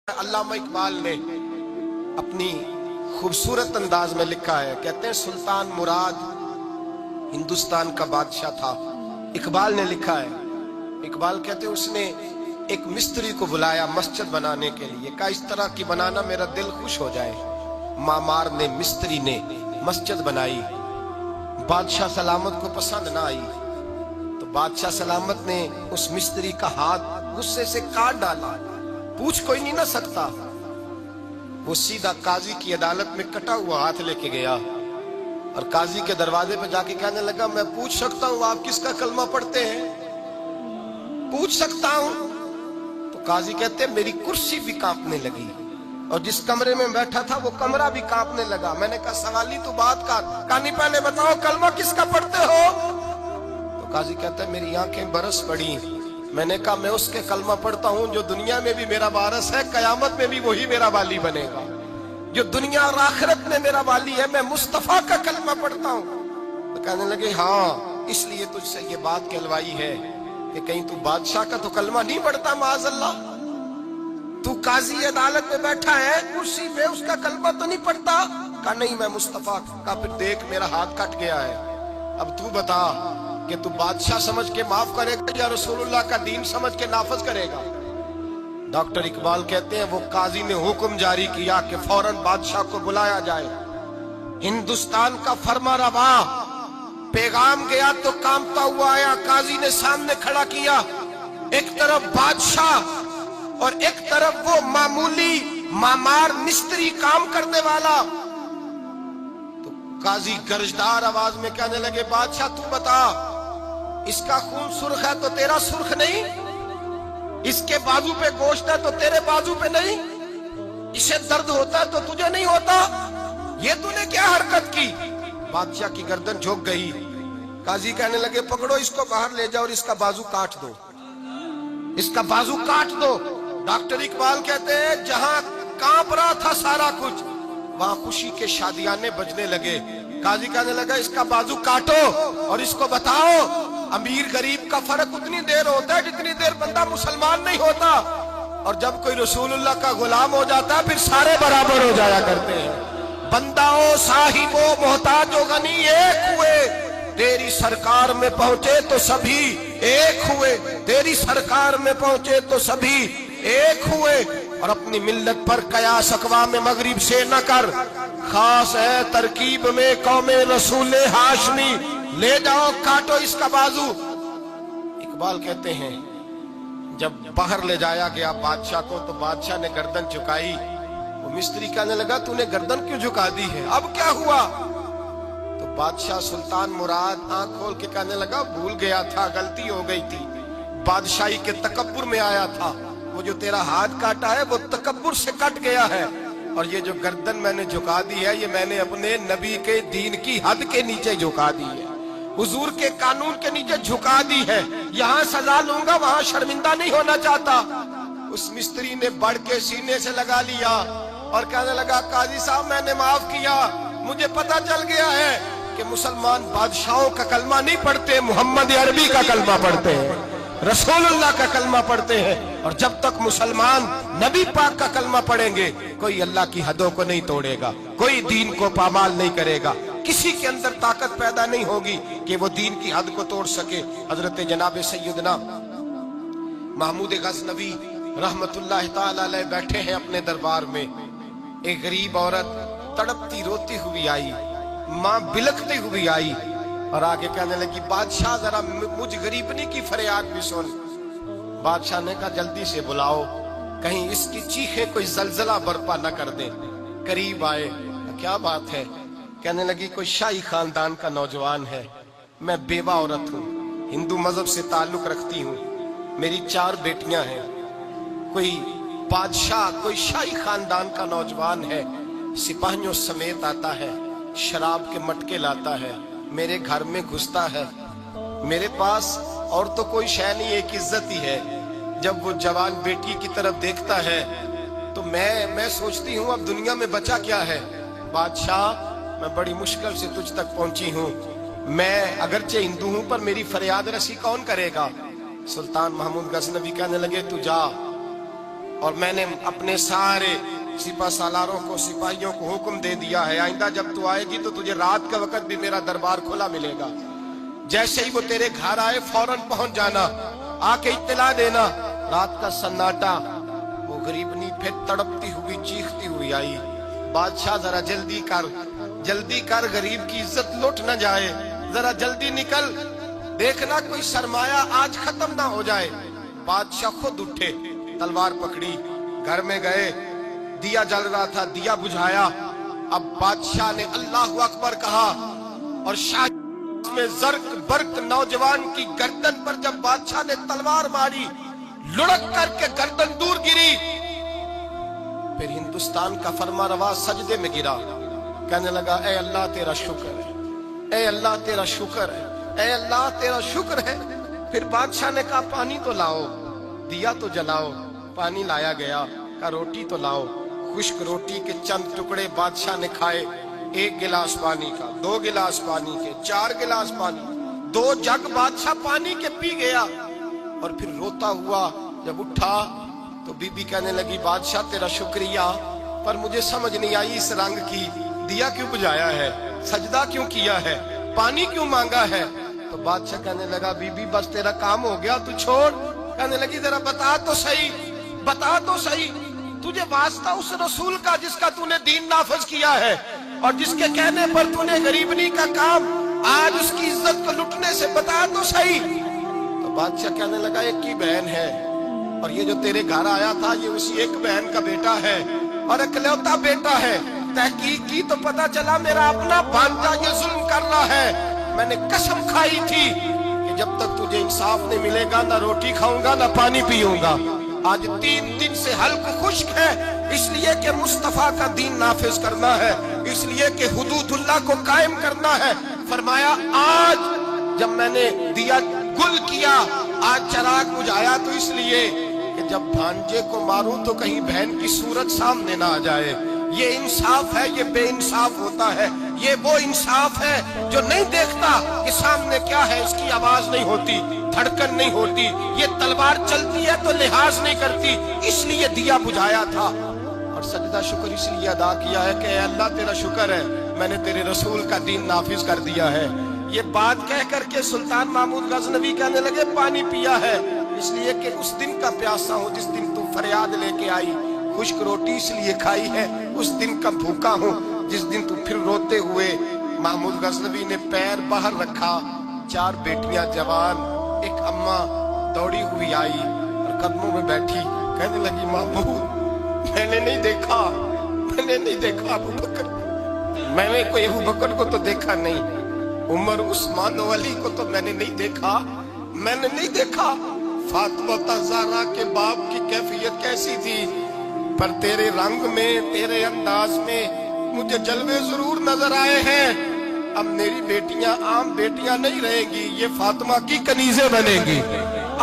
علامہ اقبال نے اپنی خوبصورت انداز میں لکھا ہے، کہتے ہیں سلطان مراد ہندوستان کا بادشاہ تھا۔ اقبال نے لکھا ہے، اقبال کہتے ہیں اس نے ایک مستری کو بلایا مسجد بنانے کے لیے، کہا اس طرح کی بنانا میرا دل خوش ہو جائے۔ معمار نے، مستری نے مسجد بنائی، بادشاہ سلامت کو پسند نہ آئی تو بادشاہ سلامت نے اس مستری کا ہاتھ غصے سے کاٹ ڈالا، پوچھ کوئی نہیں نہ سکتا۔ وہ سیدھا قاضی کی عدالت میں کٹا ہوا ہاتھ لے کے گیا اور قاضی کے دروازے پہ جا کے کہنے لگا میں پوچھ سکتا ہوں آپ کس کا کلمہ پڑھتے ہیں؟ پوچھ سکتا ہوں؟ تو قاضی کہتے ہیں میری کرسی بھی کانپنے لگی اور جس کمرے میں بیٹھا تھا وہ کمرہ بھی کانپنے لگا۔ میں نے کہا سوالی تو بات کا، کہانی پہلے بتاؤ کلمہ کس کا پڑھتے ہو؟ تو قاضی کہتا ہے میری آنکھیں برس پڑی۔ میں نے کہا میں اس کے کلمہ پڑھتا ہوں جو دنیا میں بھی میرا وارث ہے، قیامت میں بھی وہی میرا والی بنے گا۔ جو دنیا اور آخرت میں میرا والی ہے، میں مصطفیٰ کا کلمہ پڑھتا ہوں۔ تو کہنے لگے ہاں اس لیے تجھ سے یہ بات کہلوائی ہے کہ کہیں تو بادشاہ کا تو کلمہ نہیں پڑھتا، معاذ اللہ۔ تو قاضی عدالت میں بیٹھا ہے کرسی پہ، اس کا کلمہ تو نہیں پڑھتا؟ کہا نہیں میں مصطفیٰ کا۔ پھر دیکھ میرا ہاتھ کٹ گیا ہے، اب تو بتا کہ تو بادشاہ سمجھ کے معاف کرے گا یا رسول اللہ کا دین سمجھ کے نافذ کرے گا؟ ڈاکٹر اقبال کہتے ہیں وہ قاضی نے حکم جاری کیا کہ فوراً بادشاہ کو بلایا جائے۔ ہندوستان کا فرما روا پیغام گیا تو کانپتا ہوا آیا، قاضی نے سامنے کھڑا کیا، ایک طرف بادشاہ اور ایک طرف وہ معمولی معمار مستری کام کرنے والا۔ تو قاضی گرجدار آواز میں کہنے لگے بادشاہ تو بتا، اس کا خون سرخ ہے تو تیرا سرخ نہیں؟ اس کے بازو پہ گوشت ہے تو تیرے بازو پہ نہیں؟ اسے درد ہوتا ہے تو تجھے نہیں ہوتا؟ یہ تو نے کیا حرکت کی؟ بادشاہ کی گردن جھک گئی۔ قاضی کہنے لگے پکڑو اس کو باہر لے جاؤ اور اس کا بازو کاٹ دو، اس کا بازو کاٹ دو۔ ڈاکٹر اقبال کہتے ہیں جہاں کانپ رہا تھا سارا کچھ، وہاں خوشی کے شادیانے بجنے لگے۔ قاضی کہنے لگا اس کا بازو کاٹو اور اس کو بتاؤ امیر غریب کا فرق اتنی دیر ہوتا ہے جتنی دیر بندہ مسلمان نہیں ہوتا، اور جب کوئی رسول اللہ کا غلام ہو جاتا ہے پھر سارے برابر ہو جایا کرتے ہیں۔ بندہ ہو صاحب ہو محتاج ہو غنی ایک ہوئے، تیری سرکار میں پہنچے تو سبھی ایک ہوئے، تیری سرکار میں پہنچے تو سبھی ایک ہوئے۔ اور اپنی ملت پر قیاس اقوام مغرب سے نہ کر، خاص ہے ترکیب میں قوم رسول ہاشمی، لے جاؤ کاٹو اس کا بازو۔ اقبال کہتے ہیں جب باہر لے جایا گیا بادشاہ کو تو بادشاہ نے گردن جھکائی۔ وہ مستری کہنے لگا تو نے گردن کیوں جھکا دی ہے، اب کیا ہوا؟ تو بادشاہ سلطان مراد آنکھ کھول کے کہنے لگا بھول گیا تھا، غلطی ہو گئی تھی، بادشاہی کے تکبر میں آیا تھا، وہ جو تیرا ہاتھ کاٹا ہے وہ تکبر سے کٹ گیا ہے، اور یہ جو گردن میں نے جھکا دی ہے یہ میں نے اپنے نبی کے دین کی حد کے نیچے جھکا دی ہے، حضور کے قانون کے نیچے جھکا دی ہے۔ یہاں سزا لوں گا وہاں شرمندہ نہیں ہونا چاہتا۔ اس مستری نے بڑھ کے سینے سے لگا لیا اور کہنے لگا قاضی صاحب میں نے معاف کیا، مجھے پتا چل گیا ہے کہ مسلمان بادشاہوں کا کلمہ نہیں پڑھتے، محمد عربی کا کلمہ پڑھتے ہیں، رسول اللہ کا کلمہ پڑھتے ہیں، اور جب تک مسلمان نبی پاک کا کلمہ پڑھیں گے کوئی اللہ کی حدوں کو نہیں توڑے گا، کوئی دین کو پامال نہیں کرے گا، کسی کے اندر طاقت پیدا نہیں ہوگی کہ وہ دین کی حد کو توڑ سکے۔ حضرت جناب سیدنا محمود غزنوی رحمت اللہ تعالی علیہ بیٹھے ہیں اپنے دربار میں، ایک غریب عورت تڑپتی روتی ہوئی آئی، ماں بلکتی ہوئی آئی اور آگے کہنے لگی بادشاہ ذرا مجھ غریبنی کی فریاد بھی سن۔ بادشاہ نے کہا جلدی سے بلاؤ، کہیں اس کی چیخیں کوئی زلزلہ برپا نہ کر دیں۔ قریب آئے، کیا بات ہے؟ کہنے لگی کوئی شاہی خاندان کا نوجوان ہے، میں بیوہ عورت ہوں، ہندو مذہب سے تعلق رکھتی ہوں، میری 4 بیٹیاں ہیں، کوئی بادشاہ کوئی شاہی خاندان کا نوجوان ہے، سپاہیوں سمیت آتا ہے، شراب کے مٹکے لاتا ہے، میرے گھر میں گھستا ہے، میرے پاس اور تو کوئی شے نہیں، ایک عزت ہی ہے۔ جب وہ جوان بیٹی کی طرف دیکھتا ہے تو میں سوچتی ہوں اب دنیا میں بچا کیا ہے؟ بادشاہ میں بڑی مشکل سے تجھ تک پہنچی ہوں، میں اگرچہ ہندو ہوں پر میری فریاد رسی کون کرے گا؟ سلطان محمود غزنوی کہنے لگے تو جا اور میں نے اپنے سارے سپہ سالاروں کو سپاہیوں کو حکم دے دیا ہے آئندہ جب تو آئے گی تو تجھے رات کا وقت بھی میرا دربار کھلا ملے گا، جیسے ہی وہ تیرے گھر آئے فوراً پہنچ جانا، آ کے اطلاع دینا۔ رات کا سناٹا، وہ غریبنی پھر تڑپتی ہوئی چیختی ہوئی آئی، بادشاہ ذرا جلدی کر غریب کی عزت لٹ نہ جائے، ذرا جلدی نکل، دیکھنا کوئی سرمایہ آج ختم نہ ہو جائے۔ بادشاہ خود اٹھے، تلوار پکڑی، گھر میں گئے، دیا جل رہا تھا، دیا بجھایا۔ اب بادشاہ نے اللہ اکبر کہا اور شاہ میں زرق برق نوجوان کی گردن پر جب بادشاہ نے تلوار ماری، لڑک کر کے گردن دور گری۔ پھر ہندوستان کا فرما روا سجدے میں گرا، کہنے لگا اے اللہ تیرا شکر ہے، اے اللہ تیرا شکر ہے، اے اللہ تیرا شکر ہے۔ پھر بادشاہ نے کہا پانی تو لاؤ، دیا تو جلاؤ، پانی لایا گیا، کہا روٹی تو لاؤ۔ خشک روٹی کے چند ٹکڑے بادشاہ نے کھائے، 1 گلاس پانی کا، 2 گلاس پانی کے، 4 گلاس پانی، 2 جگ بادشاہ پانی کے پی گیا۔ اور پھر روتا ہوا جب اٹھا تو بی بی کہنے لگی بادشاہ تیرا شکریہ، پر مجھے سمجھ نہیں آئی اس رنگ کی، دیا کیوں بجھایا ہے، سجدہ کیوں کیا ہے، پانی کیوں مانگا ہے؟ تو بادشاہ کہنے لگا بی بی بس تیرا کام ہو گیا، تو چھوڑ۔ کہنے لگی ذرا بتا تو صحیح، تجھے واسطہ اس رسول کا جس کا تو نے دین نافذ کیا ہے اور جس کے کہنے پر تو نے غریبنی کا کام آج اس کی عزت کو لٹنے سے بتا تو صحیح۔ تو بادشاہ کہنے لگا ایک کی بہن ہے اور یہ جو تیرے گھر آیا تھا یہ اسی ایک بہن کا بیٹا ہے اور اکلوتا بیٹا ہے۔ تحقیق کی تو پتا چلا میرا اپنا بھانجا یہ ظلم کر رہا ہے۔ میں نے قسم کھائی تھی کہ جب تک تجھے انصاف نہیں ملے گا نہ روٹی کھاؤں گا نہ پانی پیوں گا۔ آج 3 دن سے حلق خشک ہے، اس لیے کہ مصطفیٰ کا دین نافذ کرنا ہے، اس لیے کہ حدود اللہ کو قائم کرنا ہے۔ فرمایا آج جب میں نے دیا گل کیا، آج چراغ بجھایا تو اس لیے کہ جب بھانجے کو ماروں تو کہیں بہن کی صورت سامنے نہ آ جائے۔ یہ انصاف ہے، یہ بے انصاف ہوتا ہے۔ یہ وہ انصاف ہے جو نہیں دیکھتا کہ سامنے کیا ہے، اس کی آواز نہیں ہوتی، دھڑکن نہیں ہوتی، یہ تلوار چلتی ہے تو لحاظ نہیں کرتی، اس لیے دیا بجھایا تھا۔ اور سجدہ شکر اس لیے ادا کیا ہے کہ اے اللہ تیرا شکر ہے میں نے تیرے رسول کا دین نافذ کر دیا ہے۔ یہ بات کہہ کر کے سلطان محمود غزنوی کہنے لگے پانی پیا ہے اس لیے کہ اس دن کا پیاسا ہوں جس دن تو فریاد لے کے آئی، خشک روٹی اس لیے کھائی ہے اس دن کا بھوکا ہوں جس دن تو پھر روتے ہوئے۔ محمود غزنوی نے پیر باہر رکھا، 4 بیٹیاں جوان، ایک اماں دوڑی ہوئی آئی اور قدموں میں بیٹھی، کہنے لگی محمود میں نے نہیں دیکھا ابو بکر، میں نے کوئی ابو بکر کو تو دیکھا نہیں، عمر عثمان و علی کو تو میں نے نہیں دیکھا، فاطمہ زہرا کے باپ کی کیفیت کیسی تھی، پر تیرے رنگ میں تیرے انداز میں مجھے جلوے ضرور نظر آئے ہیں۔ اب میری بیٹیاں عام بیٹیاں نہیں رہیں گی، یہ فاطمہ کی کنیزیں بنیں گی۔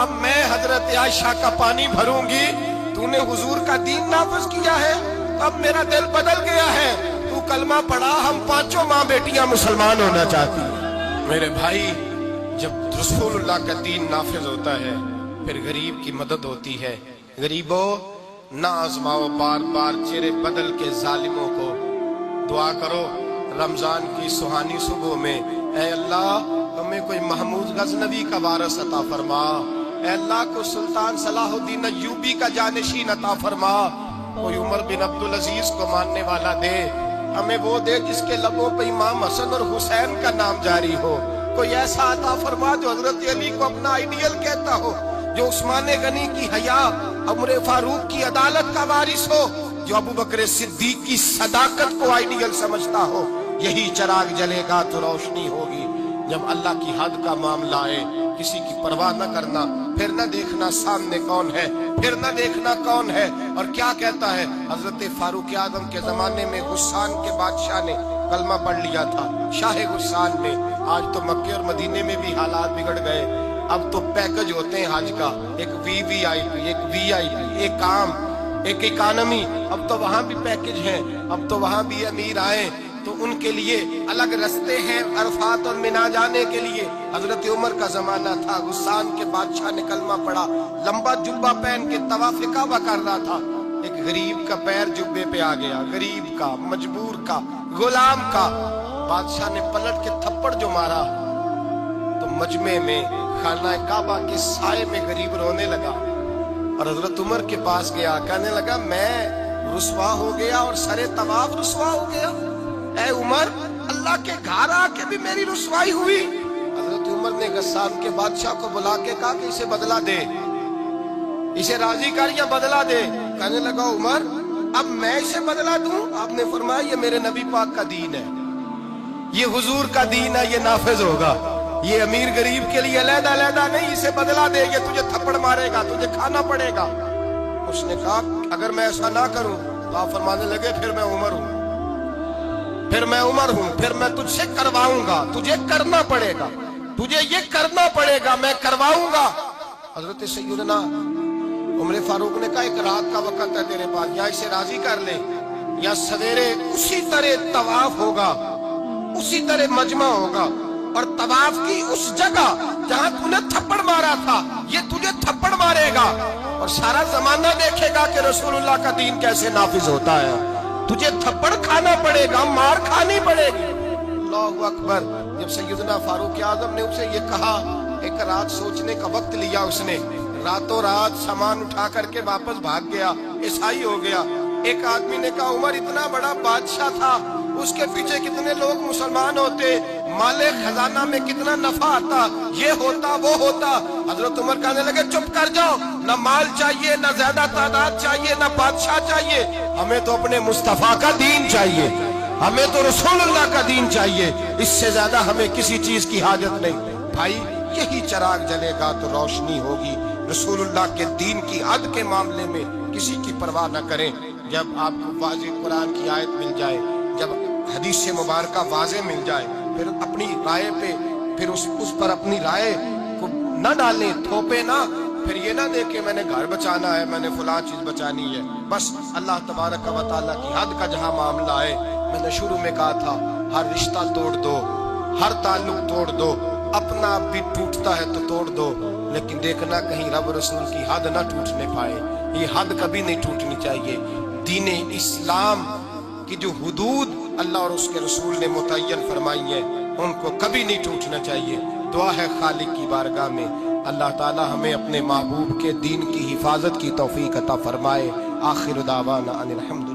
اب میں حضرت عائشہ کا پانی بھروں گی، تو نے حضور کا دین نافذ کیا ہے، اب میرا دل بدل گیا ہے، تو کلمہ پڑھا، ہم 5 ماں بیٹیاں مسلمان ہونا چاہتی ہیں۔ میرے بھائی جب رسول اللہ کا دین نافذ ہوتا ہے پھر غریب کی مدد ہوتی ہے۔ غریبوں نہ آزماؤ بار بار چہرے بدل کے ظالموں کو، دعا کرو رمضان کی سہانی صبح میں اے اللہ ہمیں کوئی محمود غزنوی کا وارث عطا فرما، اے اللہ کو سلطان صلاح الدین ایوبی کا جانشین عطا فرما، کوئی عمر بن عبدالعزیز کو ماننے والا دے، ہمیں وہ دے جس کے لبوں پہ امام حسن اور حسین کا نام جاری ہو، کوئی ایسا عطا فرما جو حضرت علی کو اپنا آئیڈیل کہتا ہو، جو عثمان غنی کی حیا، عمر فاروق کی عدالت کا وارث ہو، جو ابو بکر صدیق کی صداقت کو آئیڈیل سمجھتا ہو۔ یہی چراغ جلے گا تو روشنی ہوگی۔ جب اللہ کی حد کا معاملہ آئے کسی کی پرواہ نہ کرنا، پھر نہ دیکھنا سامنے کون ہے، پھر نہ دیکھنا کون ہے اور کیا کہتا ہے۔ حضرت فاروق اعظم کے زمانے میں غسان کے بادشاہ نے کلمہ پڑھ لیا تھا، شاہ غسان نے۔ آج تو مکے اور مدینے میں بھی حالات بگڑ گئے، اب تو پیکج ہوتے ہیں حج کا، ایک وی آئی پی، ایک وی آئی پی، ایک عام، ایک اکانومی، اب تو وہاں بھی پیکج ہیں، اب تو وہاں بھی امیر آئے تو ان کے لیے الگ رستے ہیں عرفات اور منا جانے کے لیے۔ حضرت عمر کا زمانہ تھا، غسان کے بادشاہ نے کلمہ پڑھا، لمبا جبہ پہن کے طواف کعبہ کر رہا تھا، ایک غریب کا پیر جبے پہ آ گیا، غریب کا، مجبور کا، غلام کا. بادشاہ نے پلٹ کے تھپڑ جو مارا تو مجمع میں خانہ کعبہ کے سائے میں غریب رونے لگا اور حضرت عمر کے پاس گیا، کہنے لگا میں رسوا ہو گیا اور سرے طواف رسوا ہو گیا. اے عمر، اللہ کے گھر آ کے بھی میری رسوائی ہوئی. حضرت عمر نے غسان کے بادشاہ کو بلا کے کہا کہ اسے بدلہ دے، اسے راضی کر یا بدلہ دے. کہنے لگا عمر اب میں اسے بدلہ دوں؟ آپ نے فرمایا یہ میرے نبی پاک کا دین ہے، یہ حضور کا دین ہے، یہ نافذ ہوگا. یہ امیر غریب کے لیے علیحدہ علیحدہ نہیں، اسے بدلہ دے، یہ تجھے تھپڑ مارے گا، تجھے کھانا پڑے گا. اس نے کہا اگر میں ایسا نہ کروں تو آپ فرمانے لگے پھر میں عمر ہوں، پھر میں عمر ہوں، پھر میں تجھ سے کرواؤں گا، تجھے کرنا پڑے گا، تجھے یہ کرنا پڑے گا، میں کرواؤں گا. حضرت سیدنا عمر فاروق نے کہا ایک رات کا وقت ہے تیرے پاس، یا اسے راضی کر لے یا سویرے اسی طرح طواف ہوگا، اسی طرح مجمع ہوگا اور طواف کی اس جگہ جہاں تو نے تھپڑ مارا تھا یہ تجھے تھپڑ مارے گا اور سارا زمانہ دیکھے گا کہ رسول اللہ کا دین کیسے نافذ ہوتا ہے. تجھے تھپڑ کھانا پڑے گا، مار کھانی پڑے گی. اللہ اکبر. جب سیدنا فاروق اعظم نے اسے یہ کہا، ایک رات سوچنے کا وقت لیا، اس نے راتوں رات سامان اٹھا کر کے واپس بھاگ گیا، عیسائی ہو گیا. ایک آدمی نے کہا عمر اتنا بڑا بادشاہ تھا، اس کے پیچھے کتنے لوگ مسلمان ہوتے، مال خزانہ میں کتنا نفع آتا، یہ ہوتا وہ ہوتا. حضرت عمر کہنے لگے چپ کر جاؤ، نہ مال چاہیے، نہ زیادہ تعداد چاہیے، نہ بادشاہ چاہیے، ہمیں تو اپنے مصطفیٰ کا دین چاہیے، ہمیں تو رسول اللہ کا دین چاہیے، اس سے زیادہ ہمیں کسی چیز کی حاجت نہیں. بھائی یہی چراغ جلے گا تو روشنی ہوگی. رسول اللہ کے دین کی حد کے معاملے میں کسی کی پرواہ نہ کریں. جب آپ کو واضح قرآن کی آیت مل جائے، جب حدیث مبارکہ واضح مل جائے، پھر اپنی رائے پہ پھر اس پر اپنی رائے کو نہ ڈالیں، تھوپے نہ. پھر یہ نہ دیکھیں میں نے گھر بچانا ہے، میں نے فلاں چیز بچانی ہے. بس اللہ تبارک و تعالیٰ کی حد کا جہاں معاملہ ہے، میں نے شروع میں کہا تھا ہر رشتہ توڑ دو، ہر تعلق توڑ دو، اپنا بھی ٹوٹتا ہے تو توڑ دو، لیکن دیکھنا کہیں رب رسول کی حد نہ ٹوٹنے پائے. یہ حد کبھی نہیں ٹوٹنی چاہیے. دین اسلام کی جو حدود اللہ اور اس کے رسول نے متعین فرمائی ہیں ان کو کبھی نہیں ٹوٹنا چاہیے. دعا ہے خالق کی بارگاہ میں اللہ تعالی ہمیں اپنے محبوب کے دین کی حفاظت کی توفیق عطا فرمائے. آخر دعوانا ان الحمد